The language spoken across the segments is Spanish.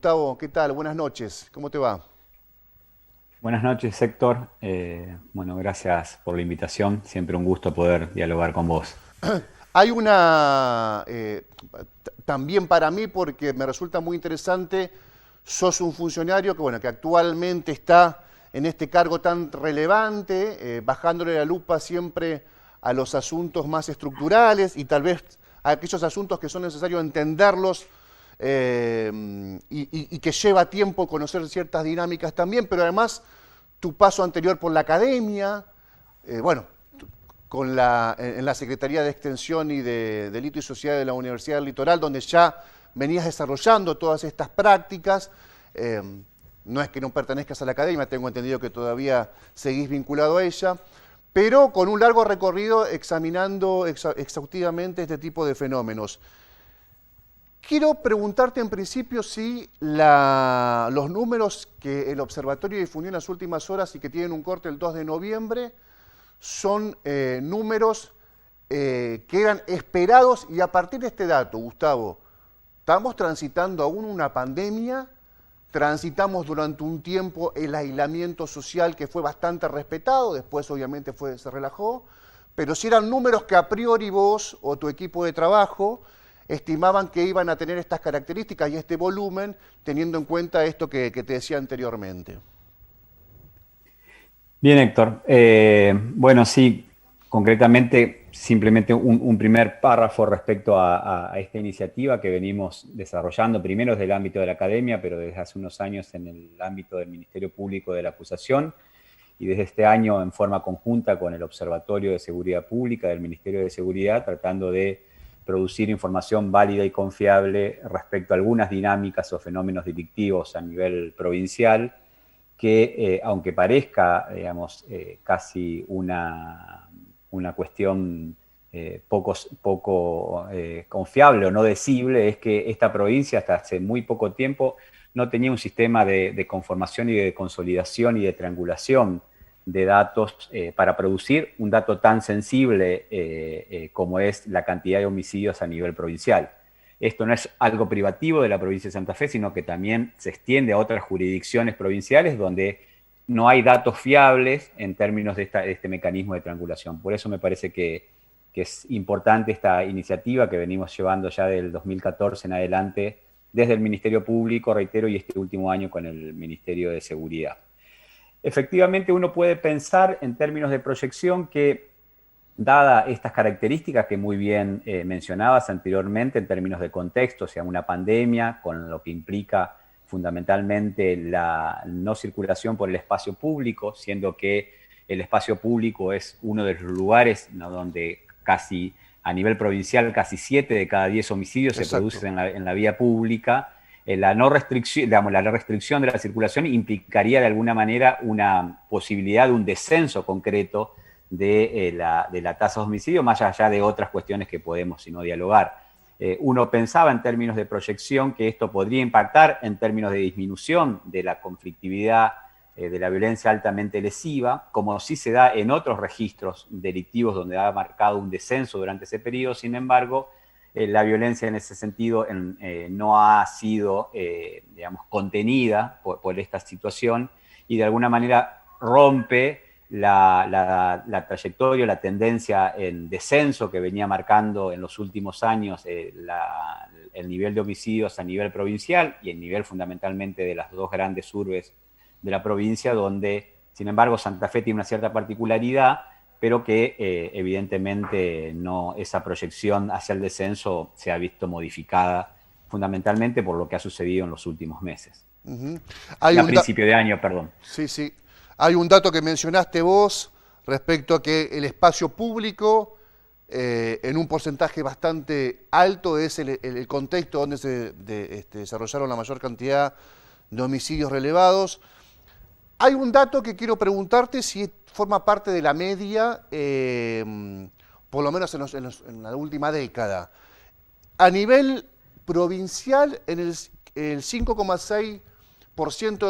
Gustavo, ¿qué tal? Buenas noches. ¿Cómo te va? Buenas noches, Héctor. Bueno, gracias por la invitación. Siempre un gusto poder dialogar con vos. Hay una, también para mí, porque me resulta muy interesante, sos un funcionario que, bueno, que actualmente está en este cargo tan relevante, bajándole la lupa siempre a los asuntos más estructurales y tal vez a aquellos asuntos que son necesarios entenderlos y que lleva tiempo conocer ciertas dinámicas también, pero además tu paso anterior por la academia, bueno, en la Secretaría de Extensión y de Delito y Sociedad de la Universidad del Litoral, donde ya venías desarrollando todas estas prácticas. Eh, no es que no pertenezcas a la academia, tengo entendido que todavía seguís vinculado a ella, pero con un largo recorrido examinando exhaustivamente este tipo de fenómenos. Quiero preguntarte en principio si los números que el observatorio difundió en las últimas horas y que tienen un corte el 2 de noviembre son números que eran esperados y a partir de este dato, Gustavo, estamos transitando aún una pandemia, transitamos durante un tiempo el aislamiento social que fue bastante respetado, después obviamente se relajó, pero si eran números que a priori vos o tu equipo de trabajo estimaban que iban a tener estas características y este volumen, teniendo en cuenta esto que te decía anteriormente. Bien, Héctor. Bueno, sí, concretamente, simplemente un primer párrafo respecto a esta iniciativa que venimos desarrollando, primero desde el ámbito de la academia, pero desde hace unos años en el ámbito del Ministerio Público de la Acusación y desde este año en forma conjunta con el Observatorio de Seguridad Pública del Ministerio de Seguridad, tratando de producir información válida y confiable respecto a algunas dinámicas o fenómenos delictivos a nivel provincial que, aunque parezca, digamos, casi una cuestión poco confiable o no decible, es que esta provincia hasta hace muy poco tiempo no tenía un sistema de conformación y de consolidación y de triangulación de datos para producir un dato tan sensible como es la cantidad de homicidios a nivel provincial. Esto no es algo privativo de la provincia de Santa Fe, sino que también se extiende a otras jurisdicciones provinciales donde no hay datos fiables en términos de este mecanismo de triangulación. Por eso me parece que es importante esta iniciativa que venimos llevando ya del 2014 en adelante desde el Ministerio Público, reitero, y este último año con el Ministerio de Seguridad. Efectivamente, uno puede pensar en términos de proyección que, dada estas características que muy bien mencionabas anteriormente en términos de contexto, o sea, una pandemia, con lo que implica fundamentalmente la no circulación por el espacio público, siendo que el espacio público es uno de los lugares, ¿no?, donde casi a nivel provincial casi 7 de cada 10 homicidios se Exacto. producen en la vía pública. La no restricción, digamos, la restricción de la circulación implicaría de alguna manera una posibilidad de un descenso concreto de la tasa de homicidio, más allá de otras cuestiones que podemos sino dialogar. Uno pensaba en términos de proyección que esto podría impactar en términos de disminución de la conflictividad, de la violencia altamente lesiva, como sí se da en otros registros delictivos donde ha marcado un descenso durante ese periodo. Sin embargo, la violencia en ese sentido no ha sido, digamos, contenida por esta situación y de alguna manera rompe la trayectoria, la tendencia en descenso que venía marcando en los últimos años el nivel de homicidios a nivel provincial y el nivel fundamentalmente de las dos grandes urbes de la provincia, donde, sin embargo, Santa Fe tiene una cierta particularidad, pero que evidentemente no, esa proyección hacia el descenso se ha visto modificada fundamentalmente por lo que ha sucedido en los últimos meses. Ujú. Hay A un da- principio de año, perdón. Sí, sí. Hay un dato que mencionaste vos respecto a que el espacio público, en un porcentaje bastante alto, es el contexto donde desarrollaron la mayor cantidad de homicidios relevados. Hay un dato que quiero preguntarte si forma parte de la media, por lo menos en la última década. A nivel provincial, el 5,6%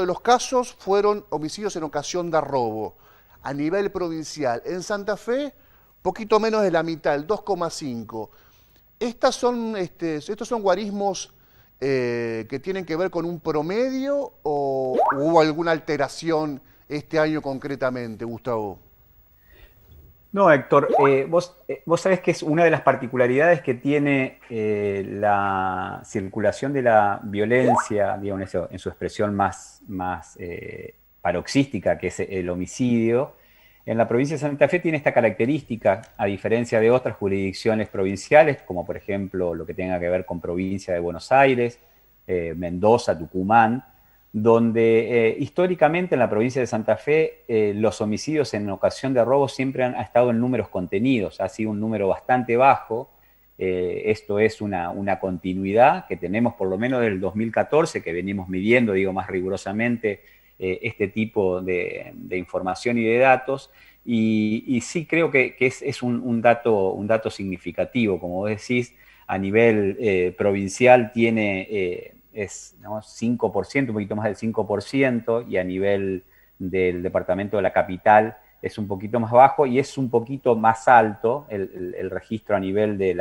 de los casos fueron homicidios en ocasión de robo. A nivel provincial. En Santa Fe, poquito menos de la mitad, el 2,5%. Estos son guarismos que tienen que ver con un promedio o hubo alguna alteración este año concretamente, Gustavo? No, Héctor, vos sabés que es una de las particularidades que tiene la circulación de la violencia, digamos, en su expresión más paroxística, que es el homicidio. En la provincia de Santa Fe tiene esta característica, a diferencia de otras jurisdicciones provinciales, como por ejemplo lo que tenga que ver con provincia de Buenos Aires, Mendoza, Tucumán, donde históricamente en la provincia de Santa Fe los homicidios en ocasión de robo siempre han estado en números contenidos, ha sido un número bastante bajo. Esto es una continuidad que tenemos por lo menos desde el 2014, que venimos midiendo, digo, más rigurosamente este tipo de información y de datos. Y sí creo que es un dato significativo, como vos decís, a nivel provincial tiene... es, ¿no?, 5%, un poquito más del 5%, y a nivel del departamento de la capital es un poquito más bajo y es un poquito más alto el registro a nivel del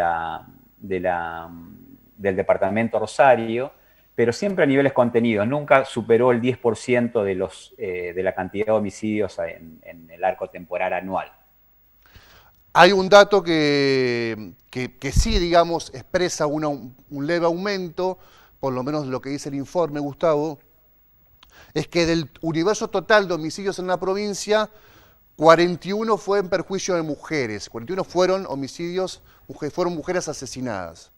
departamento Rosario, pero siempre a niveles contenidos. Nunca superó el 10% de la cantidad de homicidios en el arco temporal anual. Hay un dato que sí, digamos, expresa un leve aumento, por lo menos lo que dice el informe, Gustavo, es que del universo total de homicidios en la provincia, 41 fue en perjuicio de mujeres, 41 fueron homicidios, fueron mujeres asesinadas.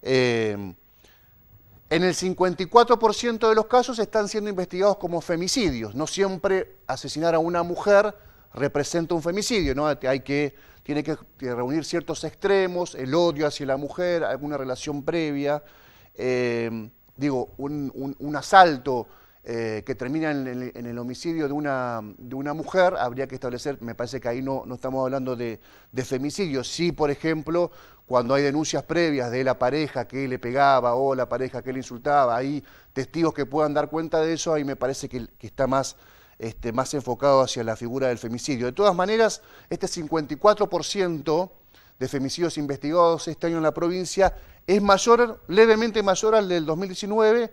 En el 54% de los casos están siendo investigados como femicidios. No siempre asesinar a una mujer representa un femicidio, ¿no? Tiene que reunir ciertos extremos, el odio hacia la mujer, alguna relación previa. Un asalto que termina en el homicidio de una mujer, habría que establecer, me parece que ahí no estamos hablando de femicidio. Sí, por ejemplo, cuando hay denuncias previas de la pareja que le pegaba o la pareja que le insultaba, hay testigos que puedan dar cuenta de eso, ahí me parece que está más enfocado hacia la figura del femicidio. De todas maneras, este 54% de femicidios investigados este año en la provincia es levemente mayor al del 2019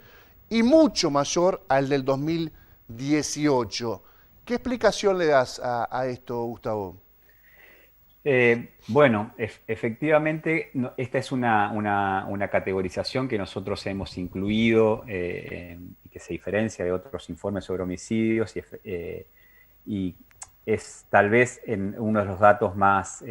y mucho mayor al del 2018. ¿Qué explicación le das a esto, Gustavo? Efectivamente, esta es una categorización que nosotros hemos incluido y que se diferencia de otros informes sobre homicidios y es tal vez uno de los datos más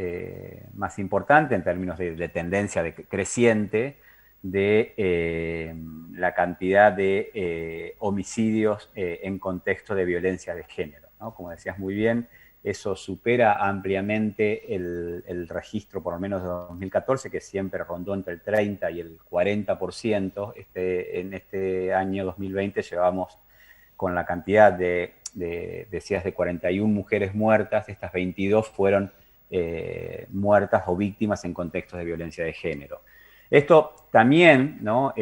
importantes en términos de tendencia creciente de la cantidad de homicidios en contexto de violencia de género, ¿no? Como decías muy bien, eso supera ampliamente el registro, por lo menos de 2014, que siempre rondó entre el 30 y el 40%. En este año 2020 llevamos con la cantidad decías, de 41 mujeres muertas, estas 22 fueron muertas o víctimas en contextos de violencia de género. Esto también, ¿no?,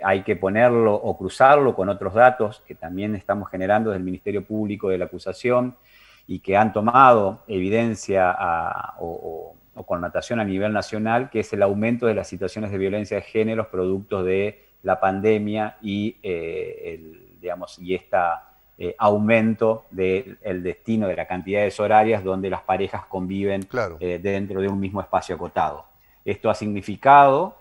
hay que ponerlo o cruzarlo con otros datos que también estamos generando desde el Ministerio Público de la Acusación y que han tomado evidencia o connotación a nivel nacional, que es el aumento de las situaciones de violencia de género producto de la pandemia y aumento del destino de las cantidades horarias donde las parejas conviven, claro, dentro de un mismo espacio acotado. Esto ha significado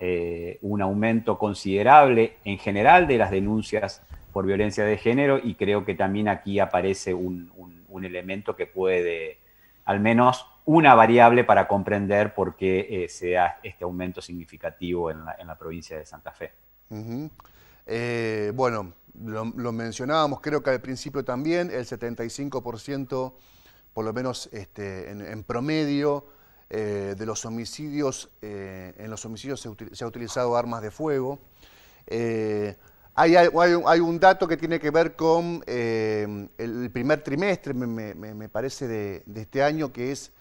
un aumento considerable en general de las denuncias por violencia de género y creo que también aquí aparece un elemento que puede, al menos una variable para comprender por qué se da este aumento significativo en la provincia de Santa Fe. Uh-huh. Lo mencionábamos, creo que al principio también, el 75%, por lo menos en promedio, de los homicidios, en los homicidios se ha utilizado armas de fuego. Hay un dato que tiene que ver con el primer trimestre, me parece, de este año, que es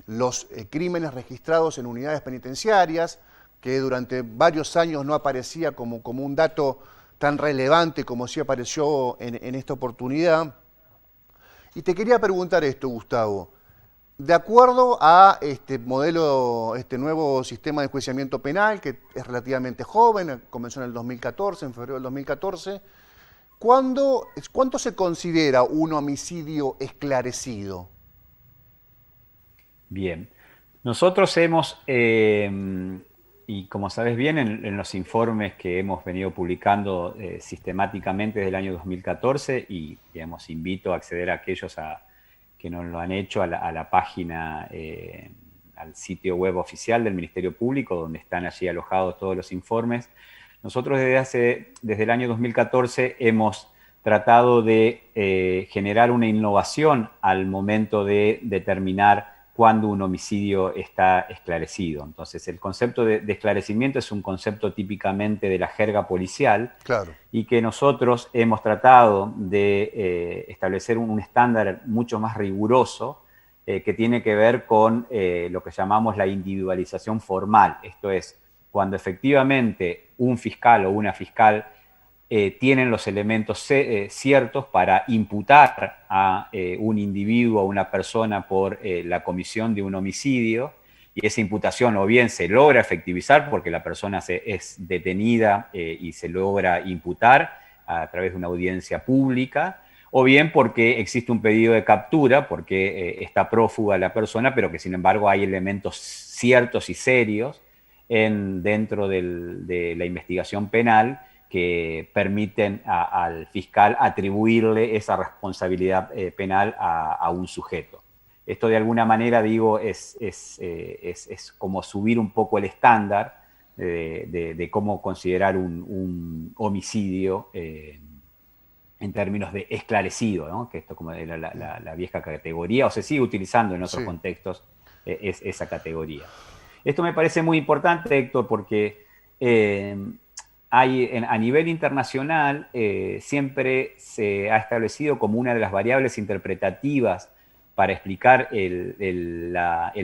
los crímenes registrados en unidades penitenciarias, que durante varios años no aparecía como un dato tan relevante como sí apareció en esta oportunidad. Y te quería preguntar esto, Gustavo. de acuerdo a este modelo, este nuevo sistema de enjuiciamiento penal, que es relativamente joven, comenzó en el 2014, en febrero del 2014, ¿cuánto se considera un homicidio esclarecido? Bien. Nosotros hemos, y como sabes bien, en los informes que hemos venido publicando sistemáticamente desde el año 2014, y digamos, invito a acceder a aquellos que no lo han hecho a la página, al sitio web oficial del Ministerio Público, donde están allí alojados todos los informes. Nosotros desde el año 2014 hemos tratado de generar una innovación al momento de determinar cuando un homicidio está esclarecido. Entonces, el concepto de esclarecimiento es un concepto típicamente de la jerga policial, Claro. y que nosotros hemos tratado de establecer un estándar mucho más riguroso que tiene que ver con lo que llamamos la individualización formal. Esto es, cuando efectivamente un fiscal o una fiscal tienen los elementos ciertos para imputar a un individuo o una persona por la comisión de un homicidio, y esa imputación o bien se logra efectivizar porque la persona es detenida y se logra imputar a través de una audiencia pública, o bien porque existe un pedido de captura porque está prófuga la persona, pero que sin embargo hay elementos ciertos y serios dentro de la investigación penal que permiten al fiscal atribuirle esa responsabilidad penal a un sujeto. Esto de alguna manera, digo, es como subir un poco el estándar de cómo considerar un homicidio en términos de esclarecido, ¿no? Que esto como era la vieja categoría, o se sigue utilizando en otros contextos esa categoría. Esto me parece muy importante, Héctor, porque a nivel internacional siempre se ha establecido como una de las variables interpretativas para explicar el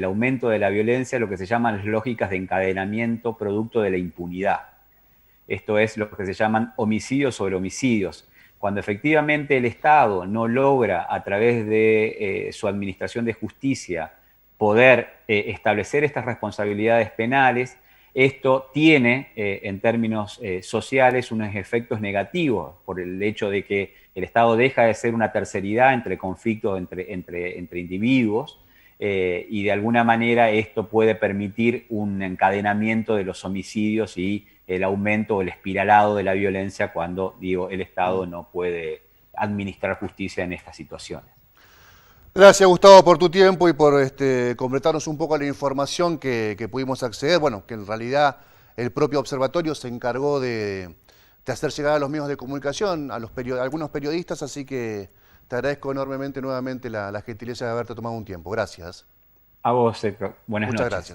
aumento de la violencia lo que se llaman las lógicas de encadenamiento producto de la impunidad. Esto es lo que se llaman homicidios sobre homicidios. Cuando efectivamente el Estado no logra, a través de su administración de justicia, poder establecer estas responsabilidades penales, esto tiene, en términos sociales, unos efectos negativos por el hecho de que el Estado deja de ser una terceridad entre conflictos entre individuos, y de alguna manera esto puede permitir un encadenamiento de los homicidios y el aumento o el espiralado de la violencia cuando, digo, el Estado no puede administrar justicia en estas situaciones. Gracias, Gustavo, por tu tiempo y por completarnos un poco la información que pudimos acceder. Bueno, que en realidad el propio observatorio se encargó de hacer llegar a los medios de comunicación, a algunos periodistas, así que te agradezco enormemente nuevamente la gentileza de haberte tomado un tiempo. Gracias. A vos, Héctor. Buenas noches. Muchas gracias.